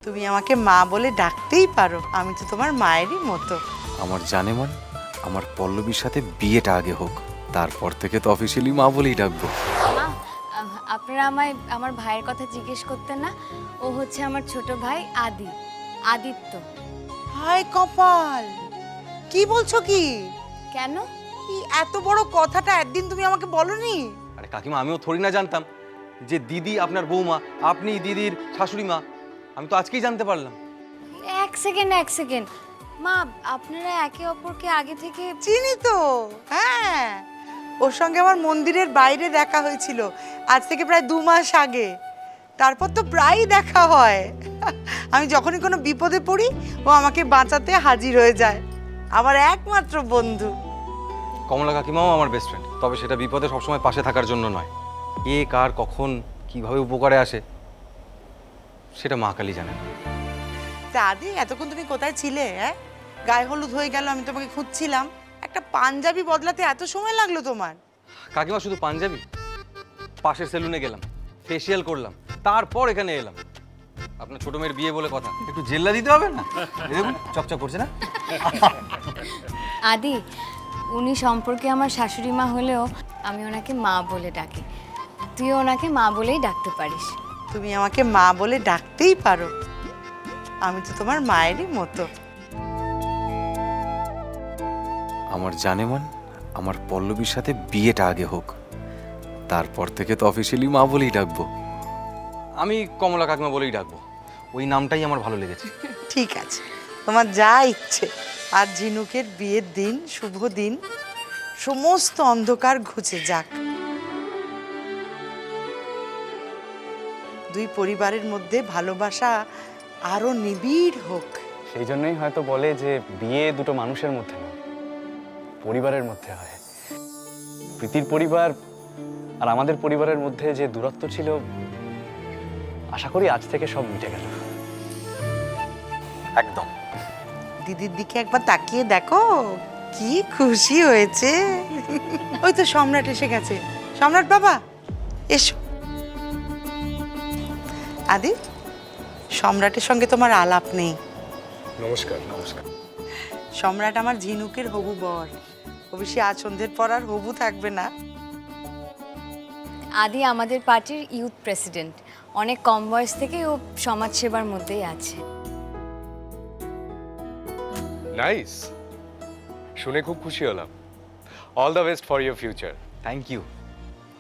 তুমি আমাকে মা বলে ডাকতেই পারো, আমি তো তোমার মায়েরই মতো। আমার জানেমান আমার পল্লবীর সাথে বিয়েটা আগে হোক, তারপর থেকে তো অফিসিয়ালি মা বলেই ডাকবো। মা, আপনারা আমায় আমার ভাইয়ের কথা জিজ্ঞেস করতেন না? ও হচ্ছে আমার ছোট ভাই আদিত্য। হায় কপাল, কি বলছো কি? কেন? এই এত বড় কথাটা একদিন তুমি আমাকে বলনি? আরে কাকিমা, আমিও থোড়ি না জানতাম যে দিদি আপনার বৌমা, আপনি দিদির শাশুড়ি মা। আমি তো আজকেই জানতে পারলাম। এক সেকেন্ড মা, আপনারা একে অপরকে আগে থেকে চিনি তো, হ্যাঁ। ওর সঙ্গে আমার মন্দিরের বাইরে দেখা হয়েছিল আজ থেকে প্রায় 2 মাস আগে। তারপর তো প্রায়ই দেখা হয়। আমি যখনই কোনো বিপদে পড়ি ও আমাকে বাঁচাতে হাজির হয়ে যায়। আমার একমাত্র বন্ধু। কমলা কাকিমাও আমার বেস্ট ফ্রেন্ড, তবে সেটা বিপদে সবসময় পাশে থাকার জন্য নয়। কে কার কখন কিভাবে উপকারে আসে সেটা মা কালী জানেন। তা আদি, এতক্ষণ তুমি কোথায় ছিলে? হ্যাঁ, গায়ে হলুদ হয়ে গেল, আমি তোমাকে খুঁজছিলাম। একটা পাঞ্জাবি বদলাতে এত সময় লাগলো তোমার? কাকিমা, শুধু পাঞ্জাবি? পাশের সেলুনে গেলাম, ফেসিয়াল করলাম, তারপর এখানে এলাম। আপনার ছোট মেয়ের বিয়ে বলে কথা, একটু জেল্লা দিতে হবে না? দেখুন চকচক করছে না? আদি, উনি সম্পর্কে আমার শাশুড়ি মা হলেও আমি ওনাকে মা বলে ডাকি। তুইও ওনাকে মা বলেই ডাকতে পারিস। তুমি আমাকে মা বলে ডাকতেই পারো, আমি তো তোমার মায়েরই মতো। আমার জানেমান আমার পল্লবীর সাথে বিয়েটা আগে হোক, তারপর থেকে তো অফিসিয়ালি মা বলেই ডাকবো। আমি কমলা কাকিমা বলেই ডাকবো, ওই নামটাই আমার ভালো লেগেছে। ঠিক আছে, তোমার যা ইচ্ছে। আর ঝিনুকের বিয়ের দিন, শুভ দিন, সমস্ত অন্ধকার ঘুচে যাক। দুই পরিবারের মধ্যে ভালোবাসা আরো নিবিড় হোক। সেই জন্যই হয়তো বলে যে বিয়ে দুটো মানুষের মধ্যে নয়, পরিবারের মধ্যে হয়। প্রীতির পরিবার আর আমাদের পরিবারের মধ্যে যে দূরত্ব ছিল, আশা করি আজ থেকে সব মিটে গেল। একদম। দিদির দিকে একবার তাকিয়ে দেখো, কি খুশি হয়েছে। ওই তো সম্রাট এসে গেছে। সম্রাট বাবা, এসো। আদি, সম্রাটের সঙ্গে তোমার আলাপ নেই। নমস্কার। নমস্কার। সম্রাট আমার ঝিনুকের হবু বর। ও বেশি আজ সন্ধ্যের পর আর হবু থাকবে না। আদি আমাদের পার্টির ইউথ প্রেসিডেন্ট। অনেক কম বয়স থেকে ও সমাজসেবার মধ্যেই আছে। নাইস, শুনে খুব খুশি হলাম। All the best for your future. Thank you,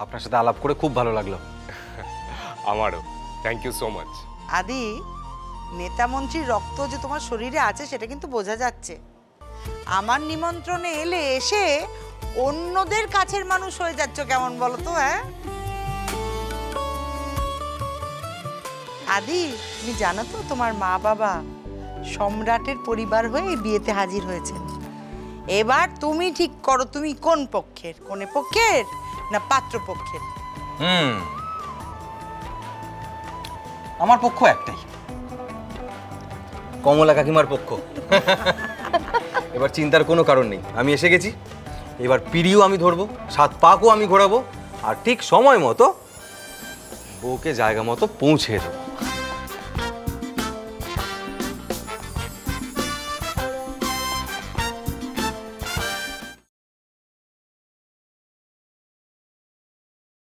আপনার সাথে আলাপ করে খুব ভালো লাগলো। আমারও, থ্যাংক ইউ সো মাচ। আদি, নেতা মন্ত্রীর রক্ত যে তোমার শরীরে আছে সেটা কিন্তু বোঝা যাচ্ছে। আমার নিমন্ত্রণে এলে এসে অন্যদের কাছের মানুষ হয়ে যাচ্ছ কেমন বলো তো? হ্যাঁ আদি, তুমি জানো তো তোমার মা বাবা সম্রাটের পরিবার হয়ে এই বিয়েতে হাজির হয়েছেন। এবার তুমি ঠিক করো, তুমি কোন পক্ষের, কোনে পক্ষের না পাত্র পক্ষের? আমার পক্ষ একটাই, কমলা কাকিমার পক্ষ। এবার চিন্তার কোনো কারণ নেই, আমি এসে গেছি। এবার পিড়িও আমি ধরবো, 7 পাকও আমি ঘোরাবো, আর ঠিক সময় মতো বউকে জায়গা মতো পৌঁছে দেবো।